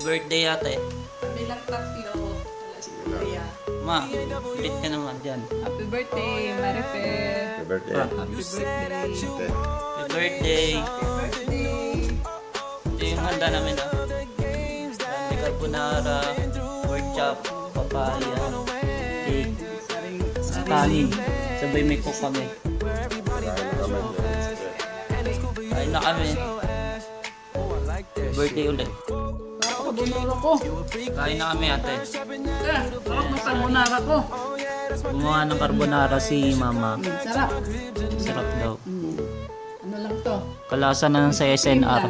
birthday ate. Bilang tatlo. Wala si Kuya. Ma, ulit ka naman dyan. Happy birthday, Marife. Happy birthday. Happy birthday. Happy birthday. Happy birthday. Ito yung handa namin ah. May carbonara, pork chop, papaya, cake, kanin. Sabay may cook kami. Kain na kami. Birthday ulit. Nakakabunuro ko. Kain na kami ate. Sarap ng carbonara ko. Gumawa ng carbonara si mama. Sarap. Sarap daw. Ano lang to? Kalasa na sa SNR.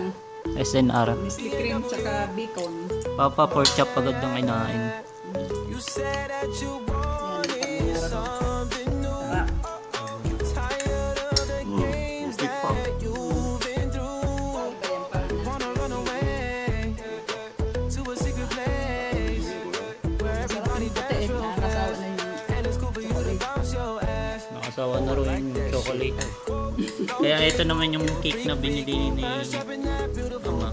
SNR. Misli cream tsaka bacon. Papa, pork chop agad ng kinain. Yan, carbonara ko. Sarap. Stick pa. Nakasawa na rin yung chocolate. Kaya ito naman yung cake na binili ni mama.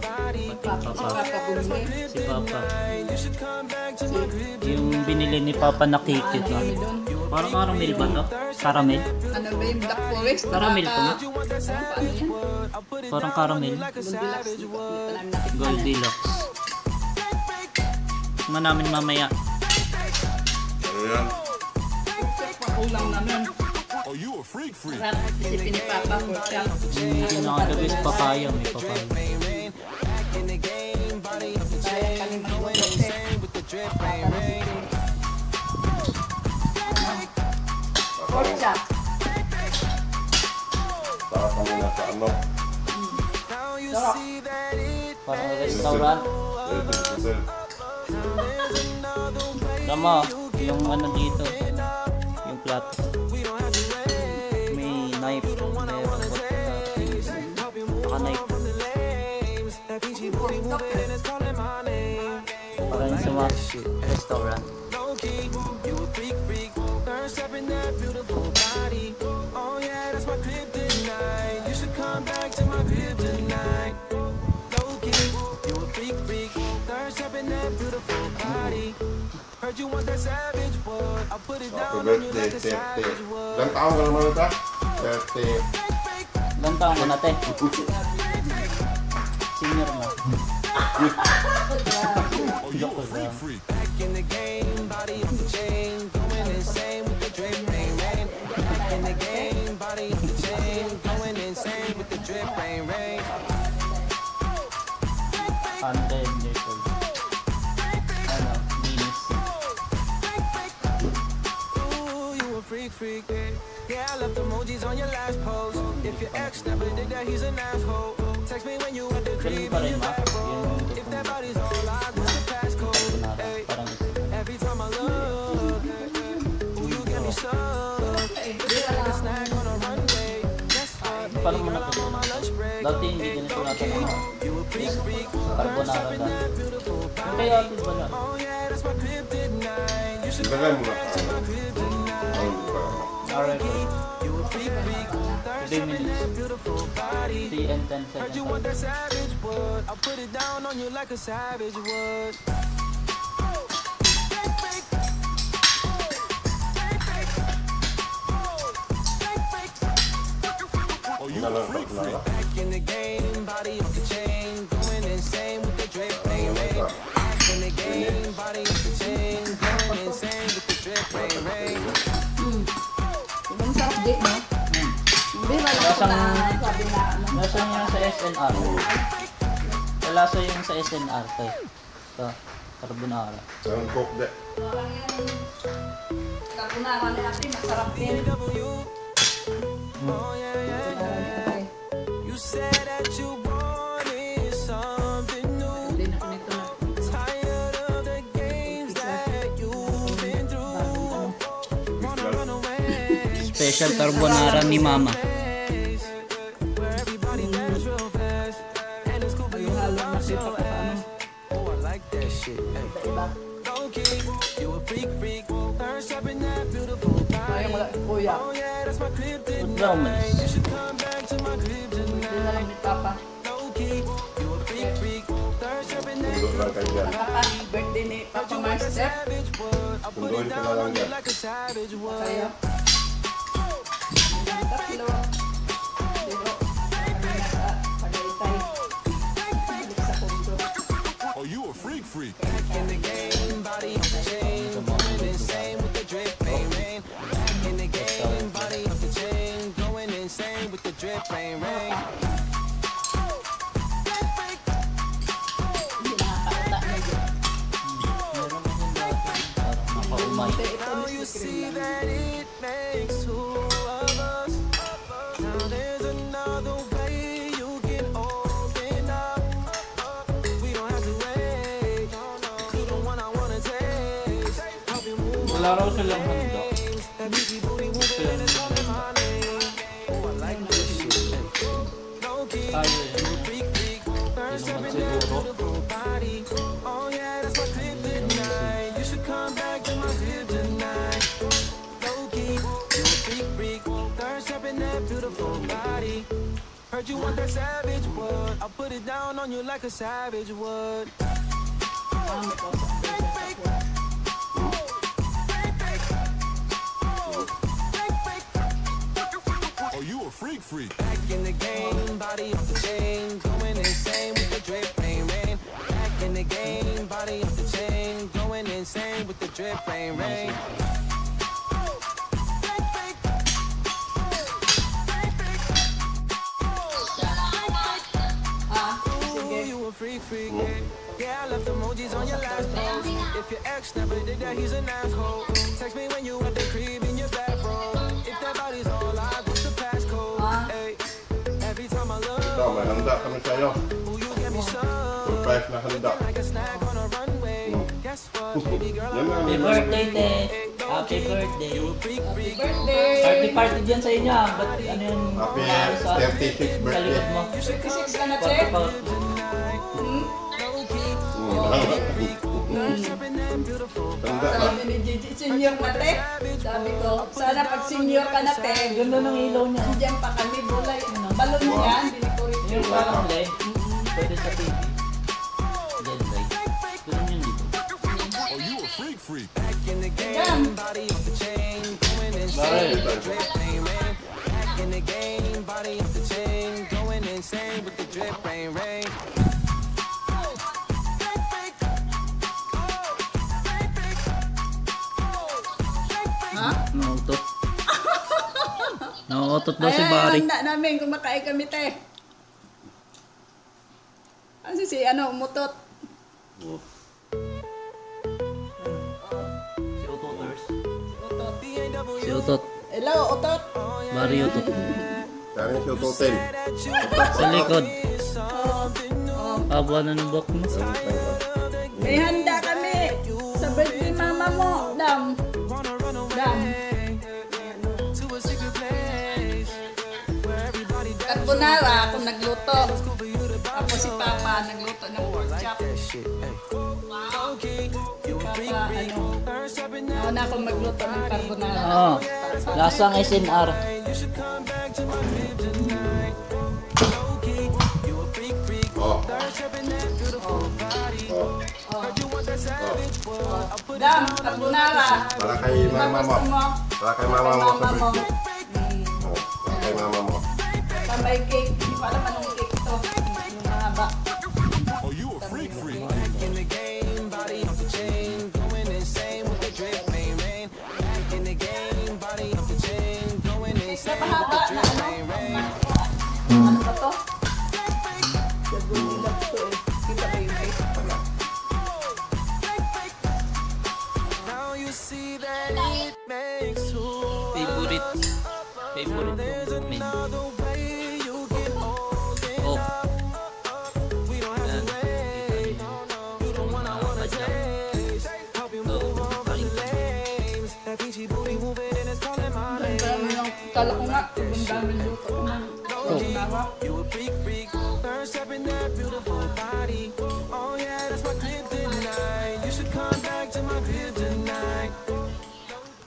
Papa. Si Papa. Yung binili ni Papa na cake ito. Parang caramel ba to? Caramel? Ano ba yung Black Forest? Caramel ko na. Paano yan? Parang caramel. Goldilocks. Tikman namin mamaya. Ano yan? Ulang namin. Sarap. Isipin ni Papa pork chop. Hindi nakagabi sa papaya. May papaya. Kaya kami mag-work. Pork chop. Sarap kami na sa ano? Sarap. Parang restaurant. Hotel. Tama. Yung ano dito. Yung plato. May knife. May naka-knife. Parang sa mga restaurant. Happy birthday, Tete. Ilang taon ka naman ito? Tete. Ilan taong ka na, te? Senior na. Joke lang. Hundred years old. Ano, linis. Freak, yeah, I left emojis on your last post. If your ex never did that, he's an asshole. Text me when you at the Galing crib pa in rin, your ma. back room. If that body's all locked, what's the passcode? Hey, Parang every time I look, ooh, you get me stuck. Like a snack on a runway. Guess what? parang mo na I'm on my lunch break. dati hindi ganito natin ano. You a freak, Carbonara dati. beautiful body. Kaya atin ba na? Oh yeah, that's my kryptonite. You should Ilagay mo na. come to my kryptonite. Ano ba? Alright. You a freak, 3 minutes. beautiful body. 3 and 10 Heard you seconds. want that savage wood. I'll put it down on you like a savage would. Back in the game, body off the chain, going insane with the drip, rain, rain. Back in the game, body off the chain, going insane with the drip, rain, rain. Ibang sarap di, no? Hindi, wala ko na sabi na ano. Lasa niya sa SNR. Lasa yung sa SNR to. Sa carbonara. Saan cook de? Parang yung carbonara ni ate, masarap din. Oh yeah, yeah. Carbonara ni ate. You said that you wanted something new. Hindi na ko nito na. Tired of the games that you've been through. Wanna run away. Special carbonara ni mama. Where everybody dance real fast. And it's cool for you to Halo na love siya so pa paano. Oh, I like that shit. Hey. Iba. Low key, you a freak. Thirst up in that beautiful Ay, body. wala. Kuya. Oh yeah, that's my Huwag kryptonite. daw umalis. You should come back to my Hindi na kryptonite. lang ni Papa. Low key, you a freak. Thirst up in that lang kayo dyan. Nakaka-birthday ni Papa Marcel. Sunduin ka na lang dyan. Kayo. Tatlo. Dito. Kami nasa Tagaytay. Balik sa Kundo. Oh, you a freak freak. In the game, body off the chain, going insane with the drip rain rain. Back in the game, body off the chain, going insane with the drip rain rain. Hindi nakakauta na yun. Meron ako dati. Parang napaumay. Ito Now ni you si see Cream lang. that it makes two of us. Now there's another way you can open up. We don't have to wait. You the one I wanna take. Help you move Wala raw silang handa. that busy booty moving and it's calling my name. Oh, I like this shit. Low key, Tayo eh. freak freak. First step in that beautiful body. Oh yeah, that's my crib tonight. You should come back to my crib tonight. Low key, you a freak freak. Third step in that beautiful body. Heard you want that savage wood. I'll put it down on you like a savage would. Kami ko sa Oh, you a freak freak. Back in the game, body off the chain, going insane with the drip rain rain. Back in the game, body off the chain, going insane with the drip rain rain. Ooh, sige. you a freak freak. Yeah, I left emojis on your last post. If your ex never did that, he's an asshole. Text me when you at the crib in your bathrobe. If that body's all I what's the passcode? Hey, every time I look. Ito, may handa kami sa'yo. Ooh, you get me so Surprise na handa. like a snack on a runway. Guess what, baby girl, Yan I'm na. Happy birthday, te. Happy birthday. freak freak. birthday! Party dyan sa inyo ah. Ba't ano yung Happy sa 36th sa likod mo? 56 ka na, Party Che? pa. Handa na. Sabi ni Gigi, senior na, Te. Sabi ko, sana pag senior ka na, Te. Ganda ng ilaw niya. Diyan pa kami, bulay. Balon yan, binikurit Yung ko. parang light. Pwede sa TV. Dead light. Ganun yun dito. Oh, you a freak freak. In the game, Yan. body off the chain, going insane Bakit? with the drip rain rain. Back in the game, body off the chain, going insane with the drip rain rain. Ha? Nautot. Nautot daw si Ayan, Barry. handa namin, kumakain kami, Te. Kasi si, umutot. Si Utoters. Utot. Si Utot. Hello, utot. Barry Utot. Kaya siya tutin. Sa likod. Oh, Haba na ng buhok mo. may handa kami. Sa birthday mama mo, Dam. Dam. To a secret place where everybody does Carbonara, ako nagluto. Ako si Papa, nagluto ng pork chop. shit. Hey. Papa, nauna akong magluto ng carbonara. Oo. Lasang SNR. You should come back to my crib tonight. Low key, you a freak freak. Oh. Thirst up in that beautiful body. Oh. Heard you want that savage boy. I put it Dam, down on you carbonara. Para kay mama mo. Gusto mo? Para kay mama mo sa Mama mo. birthday. Oh, para kay mama mo. Tambay cake. Hindi ko alam anong cake to. Yung mahaba. Oh, you a freak freak. in the game, body off the chain, going insane with the drip rain rain. Back in the game, body off the chain, going insane with the Napahaba na drip rain rain. Ano ba to? Gagawin lang to eh. Kita ba yung cake? Now you see that it makes two. Favorite. Favorite ko. Main. The way you get open Oh. up. We don't have to wait. You the one I wanna taste. Help you move on from the lanes. That peachy booty moving and it's calling my Ang name. dami ng kala ko nga. Ang dami luto ko ng carbonara. You a freak freak. Thirst up in that beautiful body. Oh